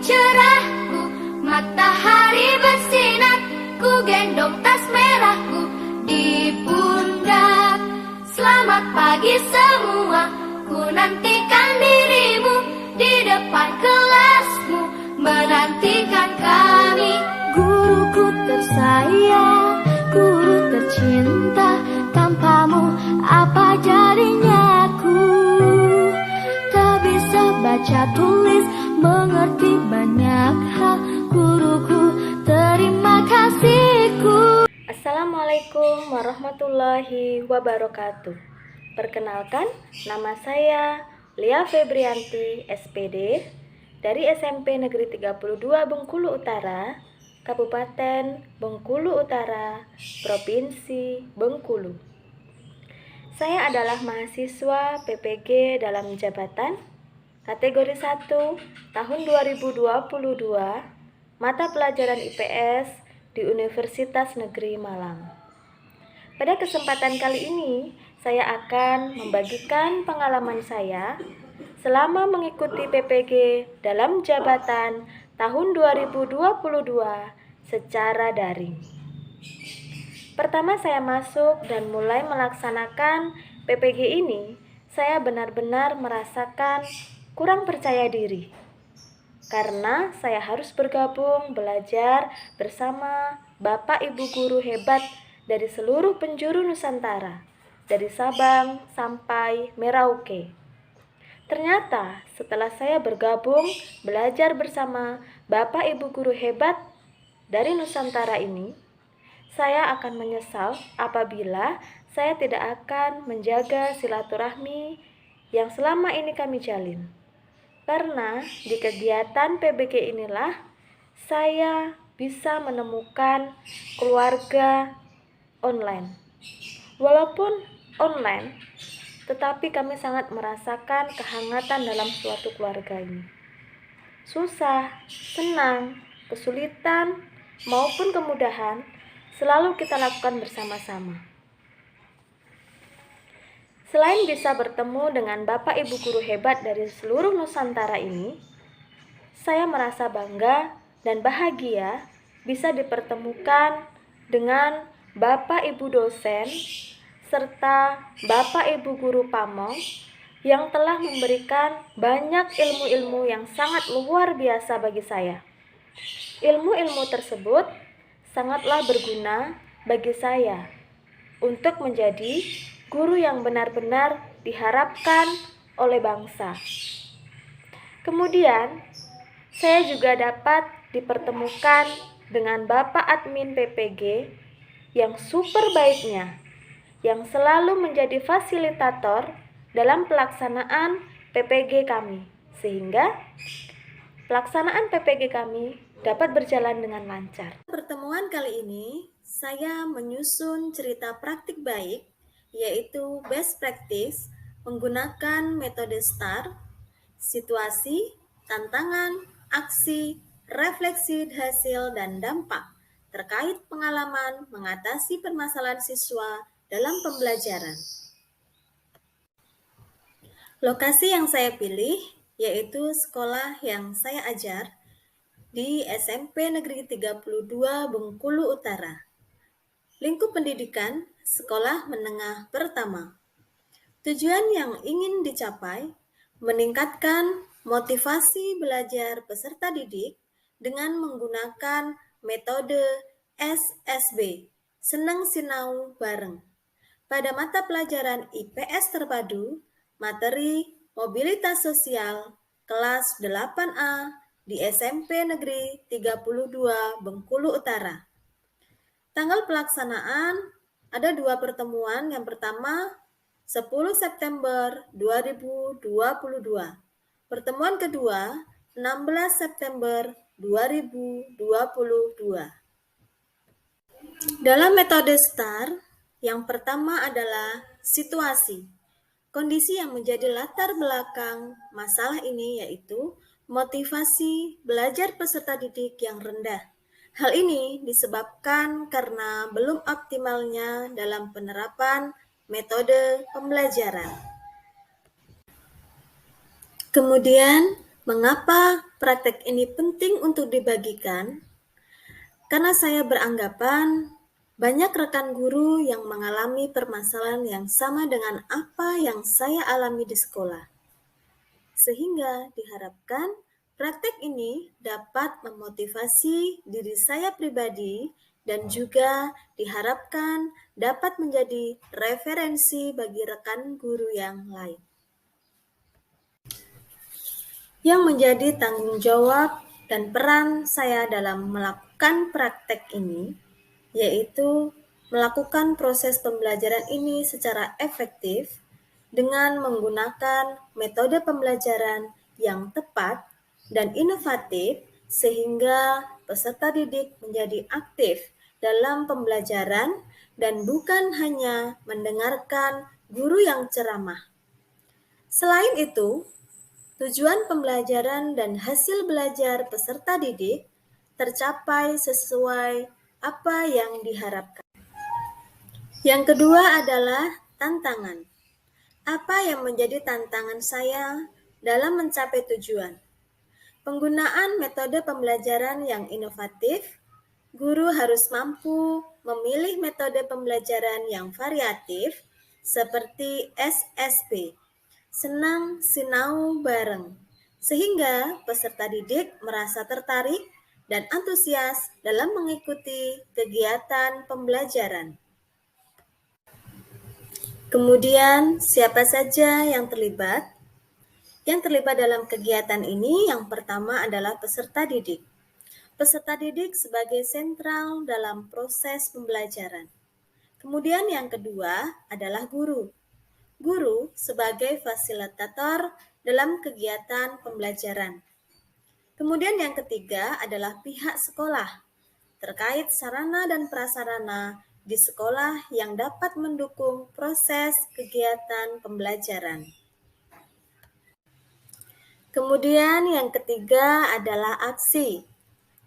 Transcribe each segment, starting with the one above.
cerahku, matahari bersinar, ku gendong tas merahku di pundak. Selamat pagi semua, ku nantikan dirimu di depan kelasmu, menantikan kami. Guruku tersayang, guru tercinta, tanpamu apa jadinya aku? Tak bisa baca tulis, mengerti banyak hal. Guruku, terima kasihku. Assalamualaikum warahmatullahi wabarakatuh. Perkenalkan, nama saya Lia Febrianti, SPD, dari SMP Negeri 32 Bengkulu Utara, Kabupaten Bengkulu Utara, Provinsi Bengkulu. Saya adalah mahasiswa PPG dalam jabatan kategori 1 tahun 2022, mata pelajaran IPS di Universitas Negeri Malang. Pada kesempatan kali ini, saya akan membagikan pengalaman saya selama mengikuti PPG dalam jabatan tahun 2022 secara daring. Pertama saya masuk dan mulai melaksanakan PPG ini, saya benar-benar merasakan kurang percaya diri. Karena saya harus bergabung belajar bersama Bapak Ibu guru hebat dari seluruh penjuru Nusantara, dari Sabang sampai Merauke. Ternyata setelah saya bergabung belajar bersama Bapak Ibu guru hebat dari Nusantara ini, saya akan menyesal apabila saya tidak akan menjaga silaturahmi yang selama ini kami jalin. Karena di kegiatan PBG inilah saya bisa menemukan keluarga online. Walaupun online, tetapi kami sangat merasakan kehangatan dalam suatu keluarga ini. Susah, senang, kesulitan, maupun kemudahan selalu kita lakukan bersama-sama. Selain bisa bertemu dengan Bapak Ibu guru hebat dari seluruh Nusantara ini, saya merasa bangga dan bahagia bisa dipertemukan dengan Bapak Ibu dosen serta Bapak Ibu guru pamong yang telah memberikan banyak ilmu-ilmu yang sangat luar biasa bagi saya. Ilmu-ilmu tersebut sangatlah berguna bagi saya untuk menjadi guru yang benar-benar diharapkan oleh bangsa. Kemudian, saya juga dapat dipertemukan dengan Bapak Admin PPG yang super baiknya, yang selalu menjadi fasilitator dalam pelaksanaan PPG kami, sehingga pelaksanaan PPG kami dapat berjalan dengan lancar. Pertemuan kali ini, saya menyusun cerita praktik baik, yaitu best practice, menggunakan metode STAR, situasi, tantangan, aksi, refleksi hasil, dan dampak terkait pengalaman mengatasi permasalahan siswa dalam pembelajaran. Lokasi yang saya pilih yaitu sekolah yang saya ajar di SMP Negeri 32 Bengkulu Utara. Lingkup pendidikan sekolah menengah pertama. Tujuan yang ingin dicapai meningkatkan motivasi belajar peserta didik dengan menggunakan metode SSB, Senang Sinau Bareng. Pada mata pelajaran IPS terpadu, materi mobilitas sosial kelas 8A di SMP Negeri 32 Bengkulu Utara. Tanggal pelaksanaan ada 2 pertemuan. Yang pertama 10 September 2022. Pertemuan kedua 16 September 2022. Dalam metode STAR, yang pertama adalah situasi. Kondisi yang menjadi latar belakang masalah ini yaitu motivasi belajar peserta didik yang rendah. Hal ini disebabkan karena belum optimalnya dalam penerapan metode pembelajaran. Kemudian, Mengapa praktek ini penting untuk dibagikan? Karena saya beranggapan banyak rekan guru yang mengalami permasalahan yang sama dengan apa yang saya alami di sekolah. Sehingga diharapkan praktek ini dapat memotivasi diri saya pribadi dan juga diharapkan dapat menjadi referensi bagi rekan guru yang lain. Yang menjadi tanggung jawab dan peran saya dalam melakukan praktek ini, yaitu melakukan proses pembelajaran ini secara efektif dengan menggunakan metode pembelajaran yang tepat dan inovatif sehingga peserta didik menjadi aktif dalam pembelajaran dan bukan hanya mendengarkan guru yang ceramah. Selain itu, tujuan pembelajaran dan hasil belajar peserta didik tercapai sesuai apa yang diharapkan. Yang kedua adalah tantangan. Apa yang menjadi tantangan saya dalam mencapai tujuan? Penggunaan metode pembelajaran yang inovatif, guru harus mampu memilih metode pembelajaran yang variatif seperti SSB. Senang sinau bareng, sehingga peserta didik merasa tertarik dan antusias dalam mengikuti kegiatan pembelajaran. Kemudian, siapa saja yang terlibat? Yang terlibat dalam kegiatan ini yang pertama adalah peserta didik. Peserta didik sebagai sentral dalam proses pembelajaran. Kemudian yang kedua adalah guru. Guru sebagai fasilitator dalam kegiatan pembelajaran. Kemudian yang ketiga adalah pihak sekolah, terkait sarana dan prasarana di sekolah yang dapat mendukung proses kegiatan pembelajaran. Kemudian yang ketiga adalah aksi.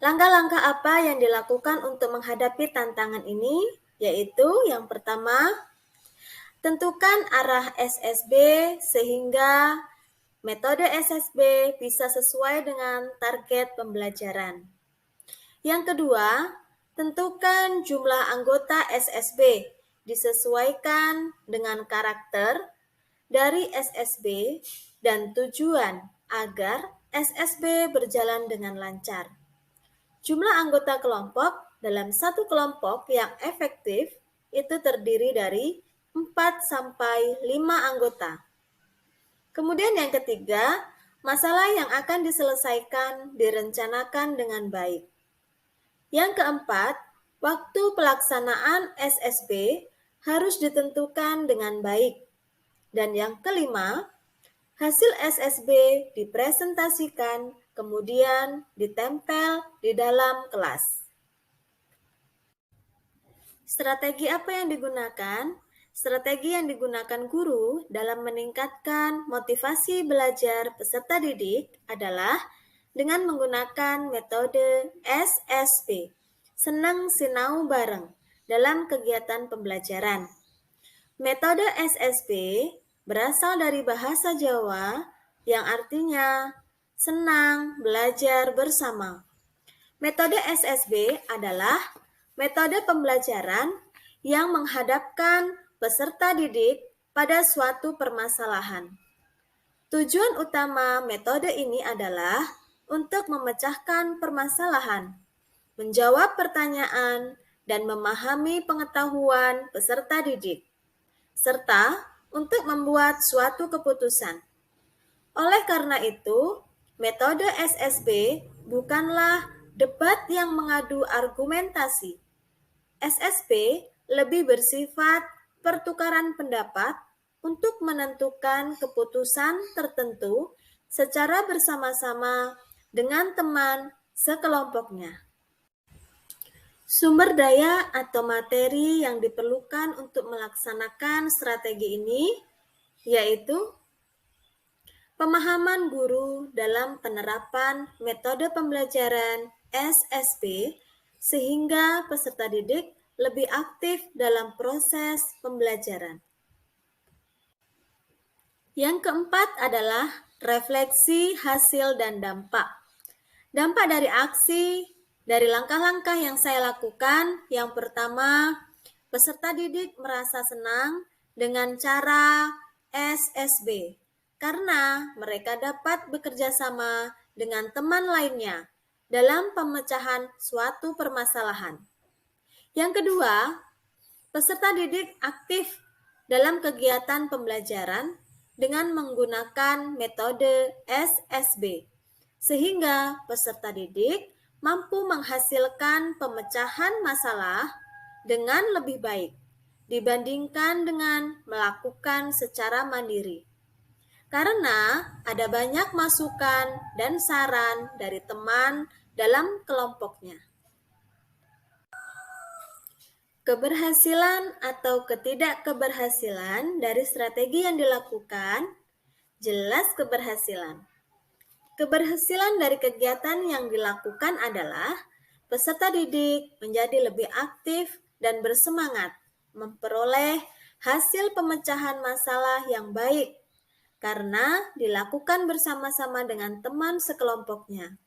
Langkah-langkah apa yang dilakukan untuk menghadapi tantangan ini? Yaitu yang pertama, tentukan arah SSB sehingga metode SSB bisa sesuai dengan target pembelajaran. Yang kedua, tentukan jumlah anggota SSB disesuaikan dengan karakter dari SSB dan tujuan agar SSB berjalan dengan lancar. Jumlah anggota kelompok dalam satu kelompok yang efektif itu terdiri dari 4-5 anggota. Kemudian yang ketiga, masalah yang akan diselesaikan direncanakan dengan baik. Yang keempat, waktu pelaksanaan SSB harus ditentukan dengan baik. Dan yang kelima, hasil SSB dipresentasikan kemudian ditempel di dalam kelas. Strategi apa yang digunakan? Strategi yang digunakan guru dalam meningkatkan motivasi belajar peserta didik adalah dengan menggunakan metode SSB, senang sinau bareng, dalam kegiatan pembelajaran. Metode SSB berasal dari bahasa Jawa yang artinya senang belajar bersama. Metode SSB adalah metode pembelajaran yang menghadapkan peserta didik pada suatu permasalahan. Tujuan utama metode ini adalah untuk memecahkan permasalahan, menjawab pertanyaan, dan memahami pengetahuan peserta didik, serta untuk membuat suatu keputusan. Oleh karena itu, metode SSB bukanlah debat yang mengadu argumentasi. SSB lebih bersifat pertukaran pendapat untuk menentukan keputusan tertentu secara bersama-sama dengan teman sekelompoknya. Sumber daya atau materi yang diperlukan untuk melaksanakan strategi ini yaitu pemahaman guru dalam penerapan metode pembelajaran SSB sehingga peserta didik lebih aktif dalam proses pembelajaran. Yang keempat adalah refleksi, hasil, dan dampak. Dampak dari aksi, dari langkah-langkah yang saya lakukan, yang pertama, peserta didik merasa senang dengan cara SSB, karena mereka dapat bekerja sama dengan teman lainnya dalam pemecahan suatu permasalahan. Yang kedua, peserta didik aktif dalam kegiatan pembelajaran dengan menggunakan metode SSB, sehingga peserta didik mampu menghasilkan pemecahan masalah dengan lebih baik dibandingkan dengan melakukan secara mandiri. Karena ada banyak masukan dan saran dari teman dalam kelompoknya. Keberhasilan atau ketidakkeberhasilan dari strategi yang dilakukan, jelas keberhasilan. Keberhasilan dari kegiatan yang dilakukan adalah peserta didik menjadi lebih aktif dan bersemangat memperoleh hasil pemecahan masalah yang baik karena dilakukan bersama-sama dengan teman sekelompoknya,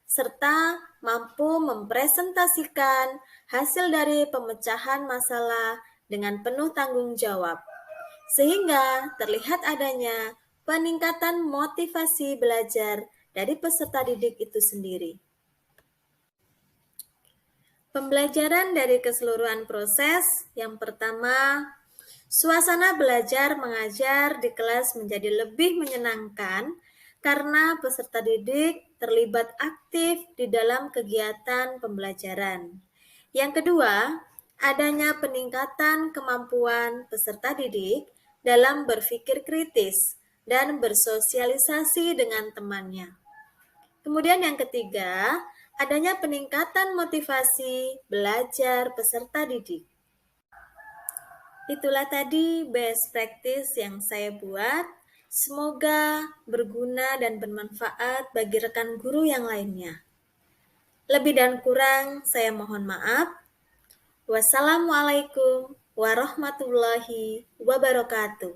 serta mampu mempresentasikan hasil dari pemecahan masalah dengan penuh tanggung jawab, sehingga terlihat adanya peningkatan motivasi belajar dari peserta didik itu sendiri. Pembelajaran dari keseluruhan proses, yang pertama, suasana belajar mengajar di kelas menjadi lebih menyenangkan karena peserta didik terlibat aktif di dalam kegiatan pembelajaran. Yang kedua, adanya peningkatan kemampuan peserta didik dalam berpikir kritis dan bersosialisasi dengan temannya. Kemudian yang ketiga, adanya peningkatan motivasi belajar peserta didik. Itulah tadi best practice yang saya buat. Semoga berguna dan bermanfaat bagi rekan guru yang lainnya. Lebih dan kurang saya mohon maaf. Wassalamualaikum warahmatullahi wabarakatuh.